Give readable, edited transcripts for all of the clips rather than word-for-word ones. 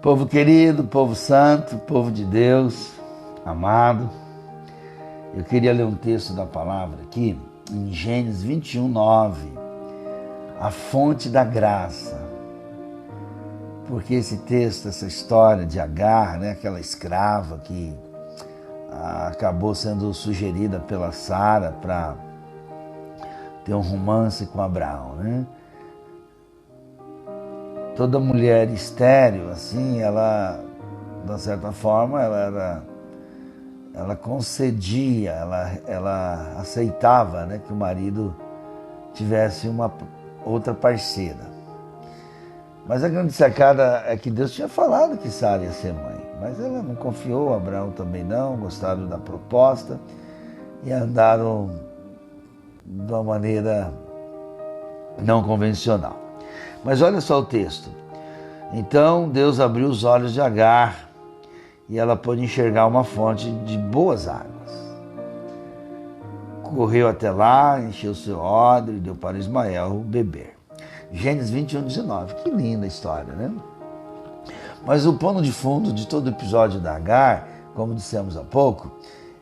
Povo querido, povo santo, povo de Deus, amado, eu queria ler um texto da palavra aqui, em Gênesis 21:9, a fonte da graça. Porque esse texto, essa história de Agar, né, aquela escrava que acabou sendo sugerida pela Sara para ter um romance com Abraão, né? Toda mulher estéril, assim, ela, de certa forma, ela concedia, ela aceitava, né, que o marido tivesse uma outra parceira. Mas a grande sacada é que Deus tinha falado que Sara ia ser mãe, mas ela não confiou, Abraão também não, gostaram da proposta e andaram de uma maneira não convencional. Mas olha só o texto. Então Deus abriu os olhos de Agar e ela pôde enxergar uma fonte de boas águas. Correu até lá, encheu seu odre e deu para Ismael beber. Gênesis 21:19. Que linda história, né? Mas o pano de fundo de todo o episódio da Agar, como dissemos há pouco,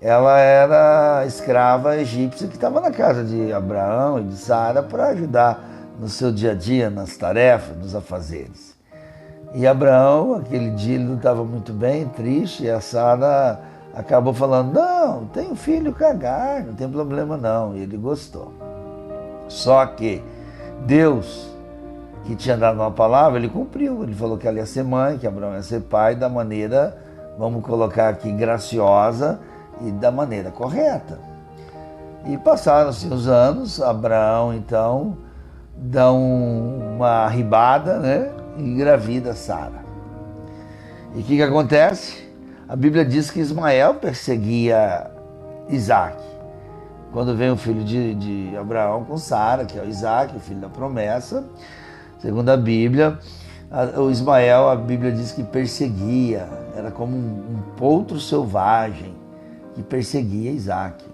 ela era escrava egípcia que estava na casa de Abraão e de Sara para ajudar no seu dia a dia, nas tarefas, nos afazeres. E Abraão, aquele dia, ele não estava muito bem, triste, e a Sara acabou falando, não, tenho filho com Agar, não tem problema não, e ele gostou. Só que Deus, que tinha dado uma palavra, ele cumpriu, ele falou que ela ia ser mãe, que Abraão ia ser pai, da maneira, vamos colocar aqui, graciosa e da maneira correta. E passaram-se os anos, Abraão, então, dá uma arribada, né? E engravida Sara. E o que acontece? A Bíblia diz que Ismael perseguia Isaac. Quando vem o filho de Abraão com Sara, que é o Isaac, o filho da promessa, segundo a Bíblia, o Ismael, a Bíblia diz que perseguia, era como um potro selvagem que perseguia Isaac.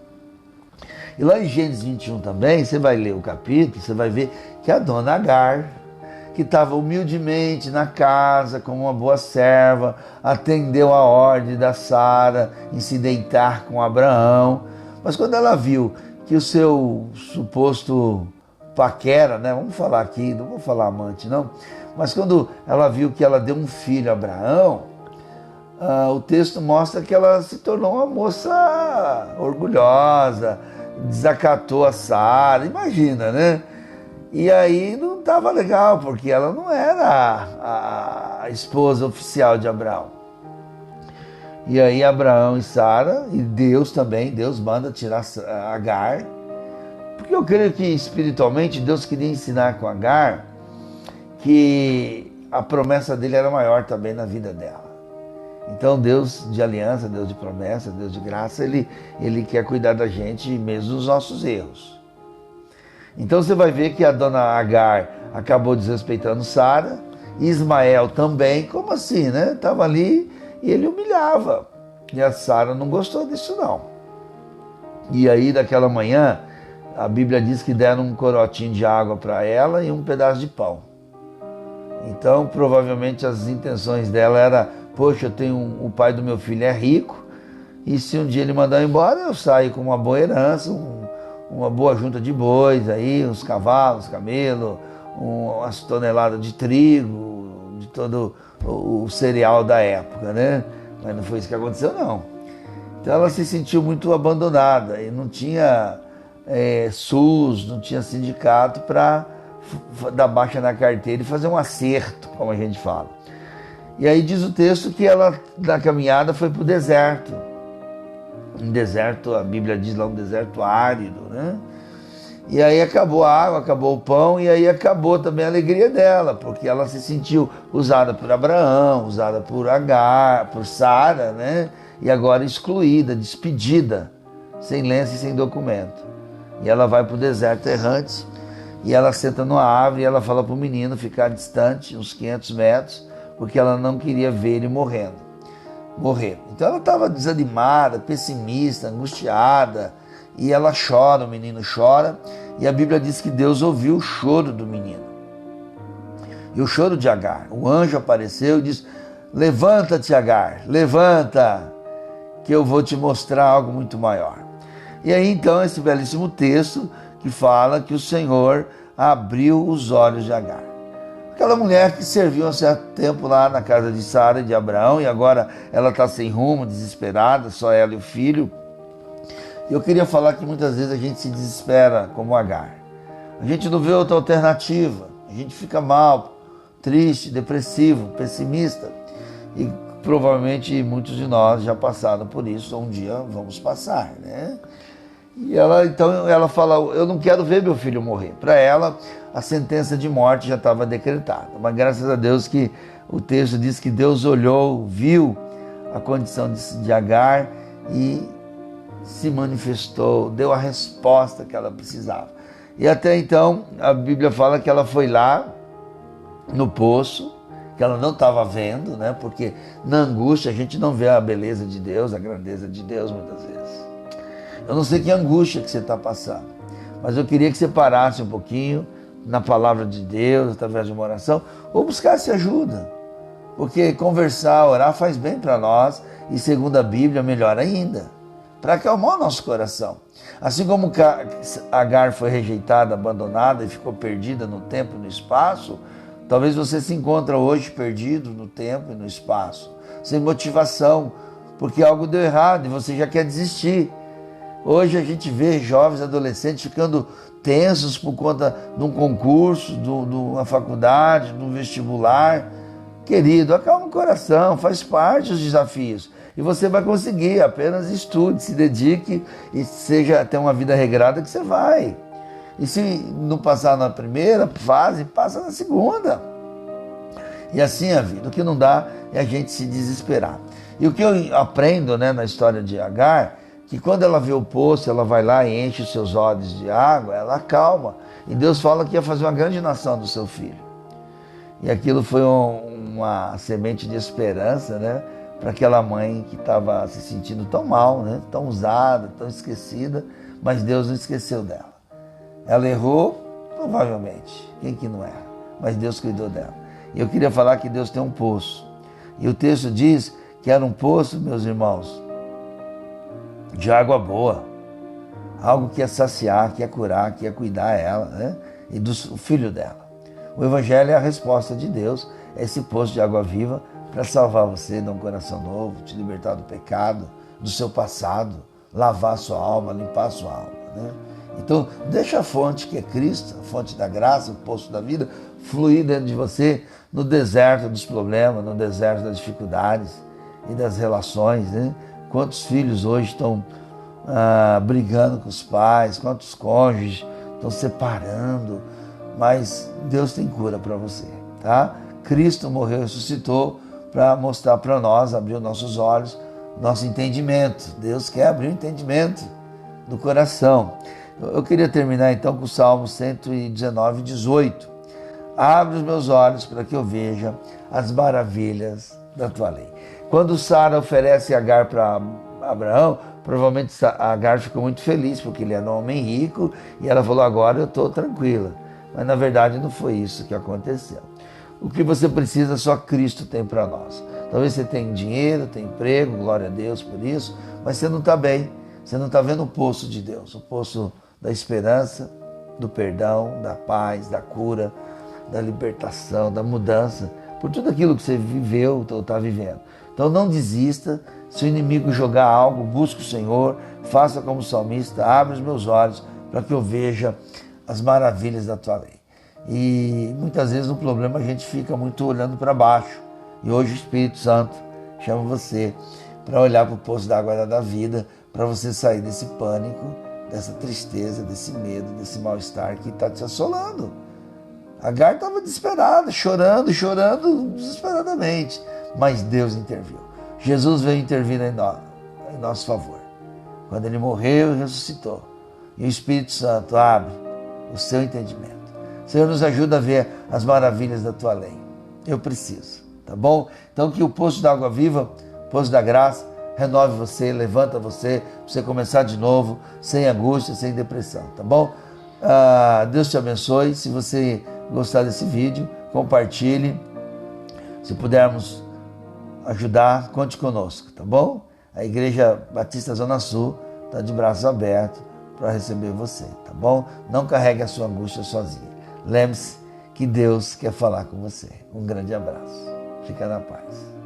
E lá em Gênesis 21 também, você vai ler o capítulo, você vai ver que a dona Agar, que estava humildemente na casa como uma boa serva, atendeu a ordem da Sara em se deitar com Abraão. Mas quando ela viu que o seu suposto paquera, né, vamos falar aqui, não vou falar amante não, mas quando ela viu que ela deu um filho a Abraão, o texto mostra que ela se tornou uma moça orgulhosa, desacatou a Sara, imagina, né? E aí não estava legal, porque ela não era a esposa oficial de Abraão. E aí Abraão e Sara, e Deus também, Deus manda tirar Agar, porque eu creio que espiritualmente Deus queria ensinar com Agar que a promessa dele era maior também na vida dela. Então Deus de aliança, Deus de promessa, Deus de graça, Ele quer cuidar da gente mesmo dos nossos erros. Então você vai ver que a dona Agar acabou desrespeitando Sara, Ismael também, como assim, né? Estava ali e ele humilhava. E a Sara não gostou disso não. E aí daquela manhã, a Bíblia diz que deram um corotinho de água para ela e um pedaço de pão. Então provavelmente as intenções dela era, poxa, o pai do meu filho é rico, e se um dia ele mandar embora, eu saio com uma boa herança, uma boa junta de bois, aí, uns cavalos, camelo, umas toneladas de trigo, de todo o cereal da época, né? Mas não foi isso que aconteceu, não. Então ela se sentiu muito abandonada e não tinha SUS, não tinha sindicato para dar baixa na carteira e fazer um acerto, como a gente fala. E aí diz o texto que ela, na caminhada, foi para o deserto. Um deserto, a Bíblia diz lá, um deserto árido, né? E aí acabou a água, acabou o pão, e aí acabou também a alegria dela, porque ela se sentiu usada por Abraão, usada por Agar, por Sara, né? E agora excluída, despedida, sem lenço e sem documento. E ela vai para o deserto errante, e ela senta numa árvore, e ela fala para o menino ficar distante, uns 500 metros, porque ela não queria ver ele morrer. Então ela estava desanimada, pessimista, angustiada, e ela chora, o menino chora, e a Bíblia diz que Deus ouviu o choro do menino. E o choro de Agar, o anjo apareceu e disse, levanta-te, Agar, levanta, que eu vou te mostrar algo muito maior. E aí então esse belíssimo texto que fala que o Senhor abriu os olhos de Agar. Aquela mulher que serviu há um certo tempo lá na casa de Sara e de Abraão, e agora ela está sem rumo, desesperada, só ela e o filho. Eu queria falar que muitas vezes a gente se desespera como Agar. A gente não vê outra alternativa, a gente fica mal, triste, depressivo, pessimista. E provavelmente muitos de nós já passaram por isso, um dia vamos passar, né? E então ela fala, eu não quero ver meu filho morrer. Para ela, a sentença de morte já estava decretada. Mas graças a Deus que o texto diz que Deus olhou, viu a condição de Agar e se manifestou, deu a resposta que ela precisava. E até então, a Bíblia fala que ela foi lá no poço, que ela não estava vendo, né? Porque na angústia a gente não vê a beleza de Deus, a grandeza de Deus muitas vezes. Eu não sei que angústia que você está passando, mas eu queria que você parasse um pouquinho na palavra de Deus, através de uma oração, ou buscasse ajuda, porque conversar, orar faz bem para nós, e segundo a Bíblia, melhor ainda, para acalmar o nosso coração. Assim como Agar foi rejeitada, abandonada e ficou perdida no tempo e no espaço, talvez você se encontre hoje perdido no tempo e no espaço, sem motivação, porque algo deu errado e você já quer desistir. Hoje a gente vê jovens, adolescentes ficando tensos por conta de um concurso, de uma faculdade, de um vestibular. Querido, acalma o coração, faz parte dos desafios. E você vai conseguir, apenas estude, se dedique e tenha uma vida regrada que você vai. E se não passar na primeira fase, passa na segunda. E assim é a vida. O que não dá é a gente se desesperar. E o que eu aprendo, né, na história de Agar, que quando ela vê o poço, ela vai lá e enche os seus odres de água, ela acalma. E Deus fala que ia fazer uma grande nação do seu filho. E aquilo foi uma semente de esperança, né, para aquela mãe que estava se sentindo tão mal, né, tão usada, tão esquecida, mas Deus não esqueceu dela. Ela errou, provavelmente. Quem que não erra? Mas Deus cuidou dela. E eu queria falar que Deus tem um poço. E o texto diz que era um poço, meus irmãos, de água boa. Algo que ia saciar, que ia curar, que ia cuidar ela, né? E do filho dela. O Evangelho é a resposta de Deus, é esse poço de água viva para salvar você, dar um coração novo, te libertar do pecado, do seu passado, lavar a sua alma, limpar a sua alma, né? Então, deixa a fonte que é Cristo, a fonte da graça, o poço da vida, fluir dentro de você no deserto dos problemas, no deserto das dificuldades e das relações, né? Quantos filhos hoje estão brigando com os pais, quantos cônjuges estão separando, mas Deus tem cura para você, tá? Cristo morreu e ressuscitou para mostrar para nós, abrir nossos olhos, nosso entendimento. Deus quer abrir o entendimento do coração. Eu queria terminar então com o Salmo 119, 18. Abre os meus olhos para que eu veja as maravilhas da tua lei. Quando Sara oferece Agar para Abraão, provavelmente Agar ficou muito feliz, porque ele era um homem rico, e ela falou, agora eu estou tranquila. Mas na verdade não foi isso que aconteceu. O que você precisa só Cristo tem para nós. Talvez você tenha dinheiro, tenha emprego, glória a Deus por isso, mas você não está bem. Você não está vendo o poço de Deus, o poço da esperança, do perdão, da paz, da cura, da libertação, da mudança, por tudo aquilo que você viveu ou está vivendo. Então não desista, se o inimigo jogar algo, busque o Senhor, faça como salmista, abre os meus olhos para que eu veja as maravilhas da tua lei. E muitas vezes no problema a gente fica muito olhando para baixo, e hoje o Espírito Santo chama você para olhar para o poço da água da vida, para você sair desse pânico, dessa tristeza, desse medo, desse mal-estar que está te assolando. Agar estava desesperada, chorando, desesperadamente, mas Deus interviu. Jesus veio intervir em nosso favor. Quando ele morreu e ressuscitou. E o Espírito Santo abre o seu entendimento. Senhor, nos ajuda a ver as maravilhas da tua lei. Eu preciso, tá bom? Então que o poço da água viva, poço da graça, renove você, levanta você, para você começar de novo, sem angústia, sem depressão, tá bom? Deus te abençoe. Se você gostar desse vídeo, compartilhe. Se pudermos ajudar, conte conosco, tá bom? A Igreja Batista Zona Sul está de braços abertos para receber você, tá bom? Não carregue a sua angústia sozinho. Lembre-se que Deus quer falar com você. Um grande abraço. Fica na paz.